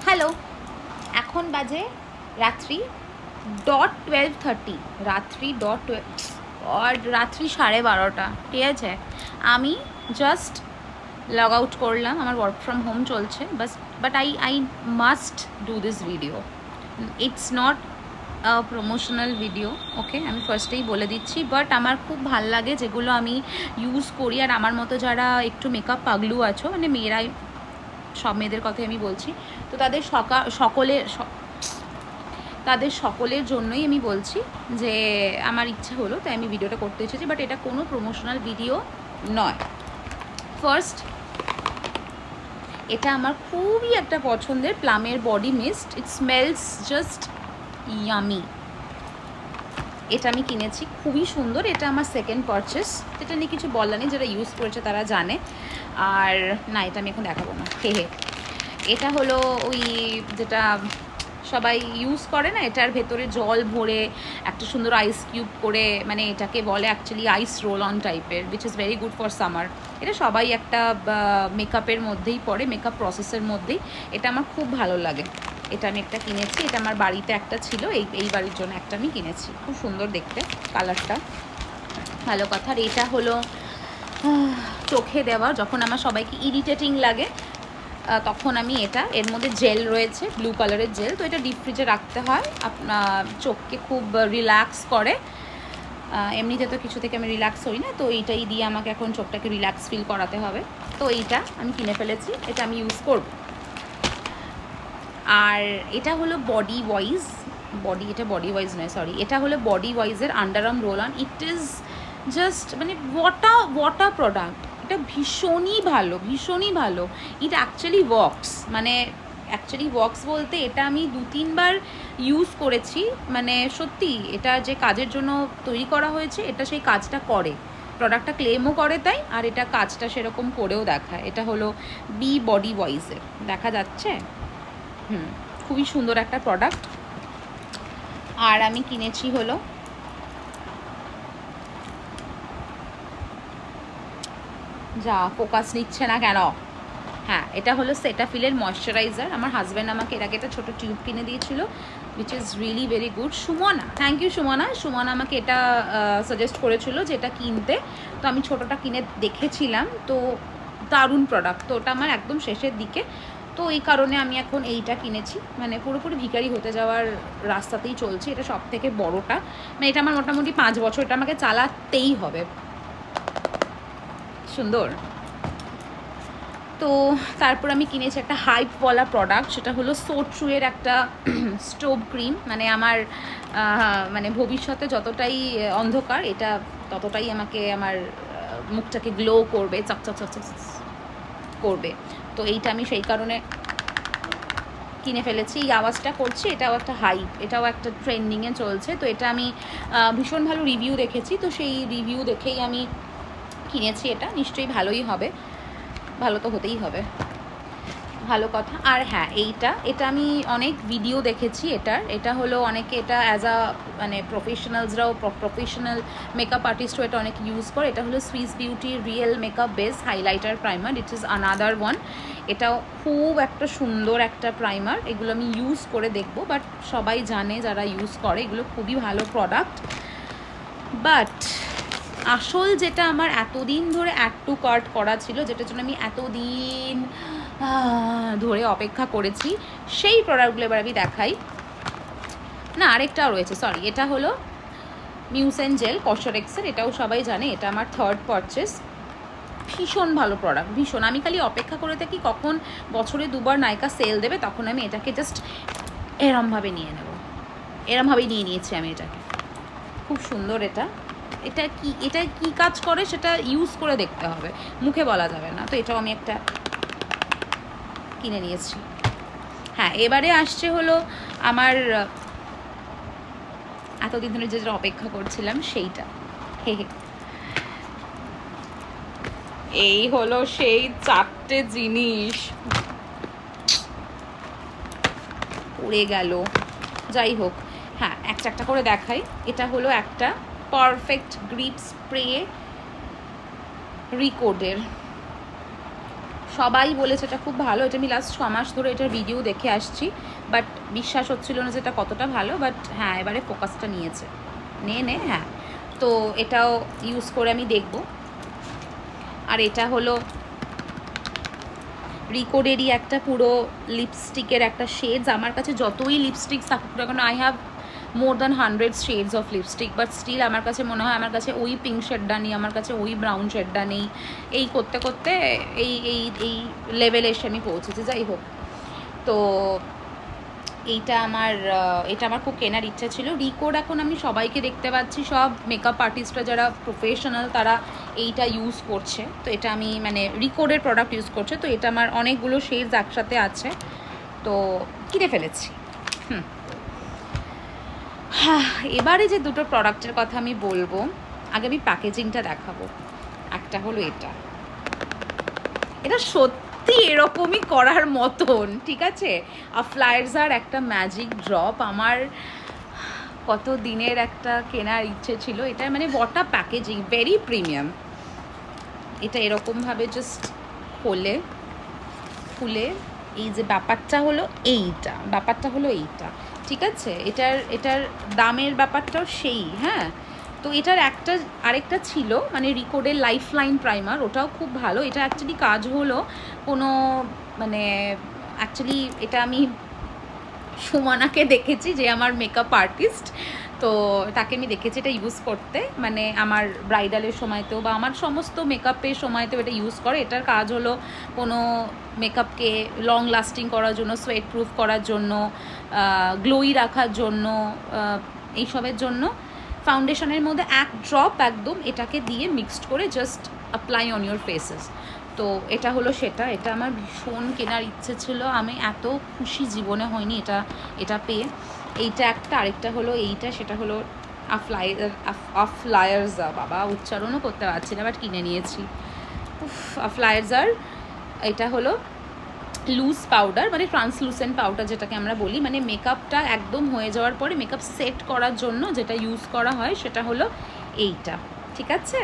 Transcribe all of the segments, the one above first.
Hello, এখন বাজে রাত্রি ডট 12:30, রাত্রি ডট রাত্রি 12:30, ঠিক আছে। আমি জাস্ট লগ আউট করলাম, আমার ওয়ার্ক ফ্রম হোম চলছে, but I must do this video. It's not promotional video, okay, আমি ফার্স্টেই বলে দিচ্ছি। বাট আমার খুব ভাল লাগে যেগুলো আমি ইউজ করি, আর আমার মতো যারা একটু মেকআপ পাগলু আছো, মানে মেয়েরাই, সব মেয়েদের কথাই আমি বলছি, তো তাদের সকলের জন্যই আমি বলছি যে আমার ইচ্ছা হলো, তাই আমি ভিডিওটা করতে এসেছি। বাট এটা কোনো প্রমোশনাল ভিডিও নয়। ফার্স্ট, এটা আমার খুবই একটা পছন্দের প্লামের body mist. It smells just yummy. এটা আমি কিনেছি, খুবই সুন্দর। এটা আমার সেকেন্ড পারচেস, এটা নিয়ে কিছু বলার নেই, যারা ইউজ করেছে তারা জানে। আর না, এটা আমি এখন দেখাবো না, হে। এটা হলো ওই যেটা সবাই ইউজ করে না, এটার ভেতরে জল ভরে একটা সুন্দর আইস কিউব করে, মানে এটাকে বলে অ্যাকচুয়ালি আইস রোল অন টাইপের, which is very good for summer. এটা সবাই একটা মেকআপের মধ্যেই পড়ে, মেকআপ প্রসেসের মধ্যেই। এটা আমার খুব ভালো লাগে। এটা আমি একটা কিনেছি, এটা আমার বাড়িতে একটা ছিল, এই বাড়ির জন্য একটা আমি কিনেছি। খুব সুন্দর দেখতে, কালারটা ভালো কথা। আর এটা হলো চোখে দেওয়া, যখন আমার সবাইকে ইরিটেটিং লাগে তখন আমি এর মধ্যে জেল রয়েছে, ব্লু কালারের জেল, তো এটা ডিপ ফ্রিজে রাখতে হয়, আপনার চোখকে খুব রিল্যাক্স করে। এমনিতে তো কিছু থেকে আমি রিল্যাক্স হই না, তো এইটাই দিয়ে আমাকে এখন চোখটাকে রিল্যাক্স ফিল করাতে হবে। তো এইটা আমি কিনে ফেলেছি, এটা আমি ইউজ করব। আর এটা হলো বডি ওয়াইজ নয়, সরি, এটা হলো বডি ওয়াইজের underarm roll on. It is just মানে ওয়াটা প্রোডাক্ট। এটা ভীষণই ভালো। ইট অ্যাকচুয়ালি ওয়ার্কস, মানে অ্যাকচুয়ালি ওয়ার্কস বলতে এটা আমি 2-3 বার ইউজ করেছি, মানে সত্যি এটা যে কাজের জন্য তৈরি করা হয়েছে, এটা সেই কাজটা করে। প্রোডাক্টটা ক্লেমও করে তাই, আর এটা কাজটা সেরকম করেও দেখায়। এটা হলো বি বডি ওয়াইজের, দেখা যাচ্ছে, খুবই সুন্দর একটা প্রোডাক্ট। আর আমি কিনেছি হলো যা ফোকাস নিচ্ছে না কেন, হ্যাঁ, এটা হলো সেটাফিলের ময়শ্চারাইজার। আমার হাজব্যান্ড আমাকে এর আগে একটা ছোটো টিউব কিনে দিয়েছিল, which is really very good. Sumana, thank you Sumana আমাকে এটা সাজেস্ট করেছিল যে এটা কিনতে, তো আমি ছোটোটা কিনে দেখেছিলাম, তো দারুণ প্রোডাক্ট। তো ওটা আমার একদম শেষের দিকে, তো এই কারণে আমি এখন এইটা কিনেছি, মানে পুরোপুরি ভিখারি হতে যাওয়ার রাস্তাতেই চলছে। এটা সব থেকে বড়োটা, মানে এটা আমার মোটামুটি 5 বছর এটা আমাকে চালাতেই হবে। সুন্দর। তো তারপর আমি কিনেছি একটা হাইপওয়ালা প্রোডাক্ট, সেটা হলো সোট্রুয়ের একটা স্টোভ ক্রিম। মানে আমার মানে ভবিষ্যতে যতটাই অন্ধকার, এটা ততটাই আমাকে আমার মুখটাকে গ্লো করবে, চকচক করবে। তো এইটা আমি সেই কারণে কিনে ফেলেছি। এই আওয়াজটা করছি, এটাও একটা হাইপ, এটাও একটা ট্রেন্ডিংয়ে চলছে। তো এটা আমি ভীষণ ভালো রিভিউ দেখেছি, তো সেই রিভিউ দেখেই আমি কিনেছি। এটা নিশ্চয়ই ভালোই হবে, ভালো তো হতেই হবে, ভালো কথা। আর হ্যাঁ, এটা আমি অনেক ভিডিও দেখেছি এটা হলো অনেকে এটা অ্যাজ আ মানে প্রফেশনাল মেকআপ আর্টিস্টও এটা অনেক ইউজ করে। এটা হলো Swiss beauty real makeup base highlighter primer. It is another one. এটাও খুব একটা সুন্দর একটা প্রাইমার, এগুলো আমি ইউজ করে দেখবো, বাট সবাই জানে যারা ইউজ করে এগুলো খুবই ভালো প্রোডাক্ট। বাট আসল যেটা আমার এতদিন ধরে অ্যাড টু কার্ট করা ছিল, যেটার জন্য আমি এতদিন ধরে অপেক্ষা করেছি, সেই প্রোডাক্টগুলো এবার আমি দেখাই। না, আরেকটাও রয়েছে, সরি, এটা হলো মিউসেন জেল কসরেক্সের, এটাও সবাই জানে, এটা আমার থার্ড পারচেস। ভীষণ ভালো প্রোডাক্ট, ভীষণ। আমি খালি অপেক্ষা করে থাকি কখন বছরে 2বার নায়িকা সেল দেবে, তখন আমি এটাকে জাস্ট এরমভাবে নিয়ে নেব। এরমভাবেই নিয়ে নিয়েছি আমি এটাকে। খুব সুন্দর এটা কি কাজ করে সেটা ইউজ করে দেখতে হবে, মুখে বলা যাবে না। তো এটাও আমি একটা কিনে নিয়েছি। হ্যাঁ, এবারে আসছে হলো আমার এতদিন ধরে যেটা অপেক্ষা করছিলাম সেইটা, এই হলো সেই 4টে জিনিস। পড়ে গেল, যাই হোক, হ্যাঁ, একটা করে দেখাই। এটা হলো একটা পারফেক্ট গ্রিপ স্প্রে রিকোডের, সবাই বলেছে এটা খুব ভালো, এটা আমি লাস্ট 6 মাস ধরে এটার ভিডিও দেখে আসছি, বাট বিশ্বাস হচ্ছিল না যে এটা কতটা ভালো। বাট হ্যাঁ, এবারে ফোকাসটা নিয়েছে, হ্যাঁ। তো এটাও ইউজ করে আমি দেখব। আর এটা হলো রিকোডেরই একটা পুরো লিপস্টিকের একটা শেডস। আমার কাছে যতই লিপস্টিক থাকুক না কেন, I have more than 100 shades of lipstick, but still আমার কাছে মনে হয় আমার কাছে ওই পিঙ্ক শেডটা নেই, আমার কাছে ওই ব্রাউন শেডটা নেই। এই করতে করতে এই এই এই লেভেলে এসে আমি পৌঁছেছি। যাই হোক, তো এটা আমার খুব কেনার ইচ্ছা ছিল। রিকোড এখন আমি সবাইকে দেখতে পাচ্ছি, সব মেকআপ আর্টিস্টরা যারা প্রফেশনাল তারা এইটা ইউজ করছে। তো এটা আমি মানে রিকোডের প্রোডাক্ট ইউজ করছে। তো এটা আমার অনেকগুলো শেডস একসাথে আছে, তো কিনে ফেলেছি। হ্যাঁ, এবারে যে দুটো প্রোডাক্টের কথা আমি বলবো, আগে আমি প্যাকেজিংটা দেখাবো। একটা হলো এটা সত্যি এরকমই করার মতন, ঠিক আছে। আফলায়ার্সার একটা ম্যাজিক ড্রপ, আমার কত দিনের একটা কেনার ইচ্ছে ছিল। এটা মানে বটা প্যাকেজিং, ভেরি প্রিমিয়াম। এটা এরকমভাবে জাস্ট খুলে এই যে ব্যাপারটা হলো এইটা, ঠিক আছে। এটার দামের ব্যাপারটাও সেই, হ্যাঁ। তো এটার আরেকটা ছিল মানে রিকোডের লাইফ লাইন প্রাইমার, ওটাও খুব ভালো। এটা অ্যাকচুয়ালি কাজ হলো কোনো মানে অ্যাকচুয়ালি এটা আমি সুমনাকে দেখেছি, যে আমার মেকআপ আর্টিস্ট, তো তাকে আমি দেখেছি এটা ইউজ করতে, মানে আমার ব্রাইডালের সময়তেও বা আমার সমস্ত মেকআপের সময়তেও এটা ইউজ করে। এটার কাজ হলো কোনো মেকআপকে লং লাস্টিং করার জন্য, সোয়েট প্রুফ করার জন্য, গ্লোই রাখার জন্য, এইসবের জন্য। ফাউন্ডেশনের মধ্যে এক ড্রপ একদম এটাকে দিয়ে মিক্সড করে just apply on your faces. তো এটা হলো সেটা। এটা আমার ভীষণ কেনার ইচ্ছে ছিল, আমি এত খুশি জীবনে হয়নি এটা পেয়ে। এইটা একটা, আরেকটা হলো এইটা, সেটা হলো আফলায়ার্সা, বাবা উচ্চারণও করতে পারছি না, বাট কিনে নিয়েছি। আফলায়ার্সার এটা হলো লুজ পাউডার, মানে ট্রান্সলুসেন্ট পাউডার যেটাকে আমরা বলি, মানে মেকআপটা একদম হয়ে যাওয়ার পরে মেকআপ সেট করার জন্য যেটা ইউজ করা হয়, সেটা হলো এইটা, ঠিক আছে।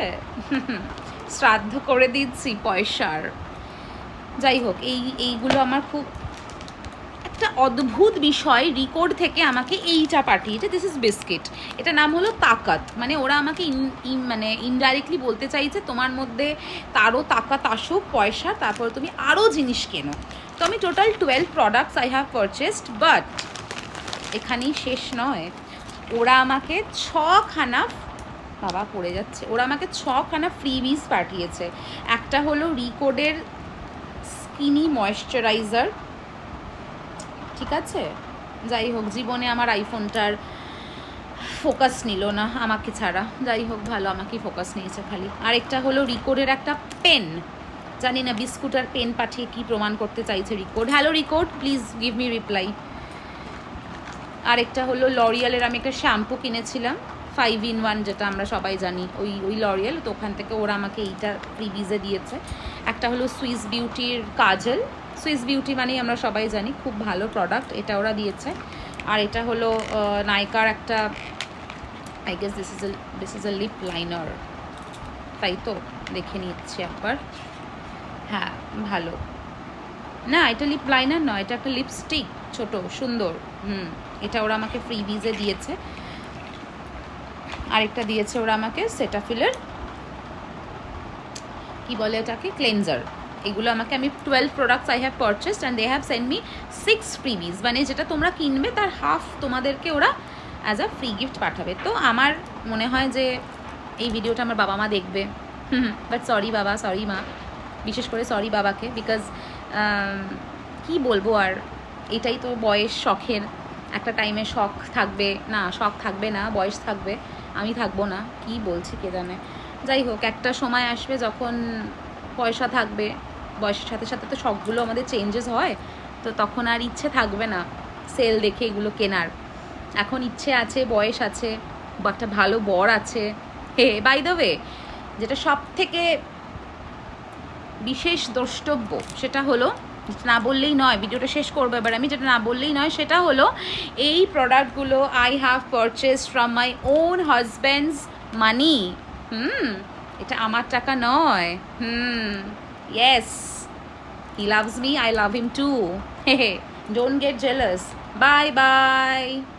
শ্রাদ্ধ করে দিচ্ছি পয়সার। যাই হোক, এইগুলো আমার খুব একটা অদ্ভুত বিষয়, রিকোড থেকে আমাকে এইটা পাঠিয়েছে। দিস ইজ বিস্কিট, এটা নাম হলো তাকাত। মানে ওরা আমাকে মানে ইনডাইরেক্টলি বলতে চাইছে তোমার মধ্যে তারও তাকাত আসুক পয়সা, তারপর তুমি আরও জিনিস কেনো। তো আমি total 12 products I have purchased, but এখানেই শেষ নয়। ওরা আমাকে 6খানা, বাবা পড়ে যাচ্ছে, ওরা আমাকে 6খানা ফ্রিবিজ পাঠিয়েছে। একটা হলো রিকোডের স্কিনি ময়েশ্চারাইজার, ঠিক আছে। যাই হোক, জীবনে আমার আইফোনটার ফোকাস নিল না আমাকে ছাড়া। যাই হোক, ভালো, আমাকেই ফোকাস নিয়েছে খালি। আরেকটা হলো রিকোডের একটা পেন, জানি না বিস্কুট আর পেন পাঠিয়ে কি প্রমাণ করতে চাইছে Recode. Hello Recode, please give me reply. আরেকটা হলো লরিয়ালের আমি একটা শ্যাম্পু কিনেছিলাম, 5-in-1, যেটা আমরা সবাই জানি, ওই লরিয়াল। তো ওখান থেকে ওরা আমাকে এইটা ফ্রিবিজে দিয়েছে। একটা হলো সুইস বিউটির কাজল, সুইস বিউটি মানেই আমরা সবাই জানি খুব ভালো প্রোডাক্ট, এটা ওরা দিয়েছে। আর এটা হলো নাইকার একটা, I guess this is a lip liner, তাই তো, দেখে নিচ্ছি একবার। হ্যাঁ, ভালো না, এটা লিপ লাইনার নয়, এটা একটা লিপস্টিক, ছোট সুন্দর। এটা ওরা আমাকে ফ্রিবিজে দিয়েছে। আরেকটা দিয়েছে ওরা আমাকে সেটাফিলের, কি বলে এটাকে, ক্লেনজার। এগুলো আমাকে, আমি 12 products I have purchased and they have send me 6 freebies, মানে যেটা তোমরা কিনবে তার হাফ তোমাদেরকে ওরা অ্যাজ আ ফ্রি গিফট পাঠাবে। তো আমার মনে হয় যে এই ভিডিওটা আমার বাবা মা দেখবে, বাট সরি বাবা, সরি মা, বিশেষ করে সরি বাবাকে, বিকজ কি বলবো আর, এটাই তো বয়স, শখের একটা টাইমে শখ থাকবে না, শখ থাকবে না, বয়স থাকবে, আমি থাকবো না, কি বলছি কে জানে। যাই হোক, একটা সময় আসবে যখন পয়সা থাকবে, বয়সের সাথে সাথে তো শখগুলো আমাদের চেঞ্জেস হয়, তো তখন আর ইচ্ছে থাকবে না সেল দেখে এগুলো কেনার। এখন ইচ্ছে আছে, বয়স আছে, বা একটা ভালো বর আছে। হে, বাই দ্য ওয়ে, যেটা সব থেকে বিশেষ দ্রষ্টব্য সেটা হলো, না বললেই নয়, ভিডিওটা শেষ করবো এবার আমি, যেটা না বললেই নয় সেটা হলো এই প্রোডাক্টগুলো I have purchase from my own husband's money. এটা আমার টাকা নয়। Yes, He loves me, I love him too. Don't get jealous. Bye bye.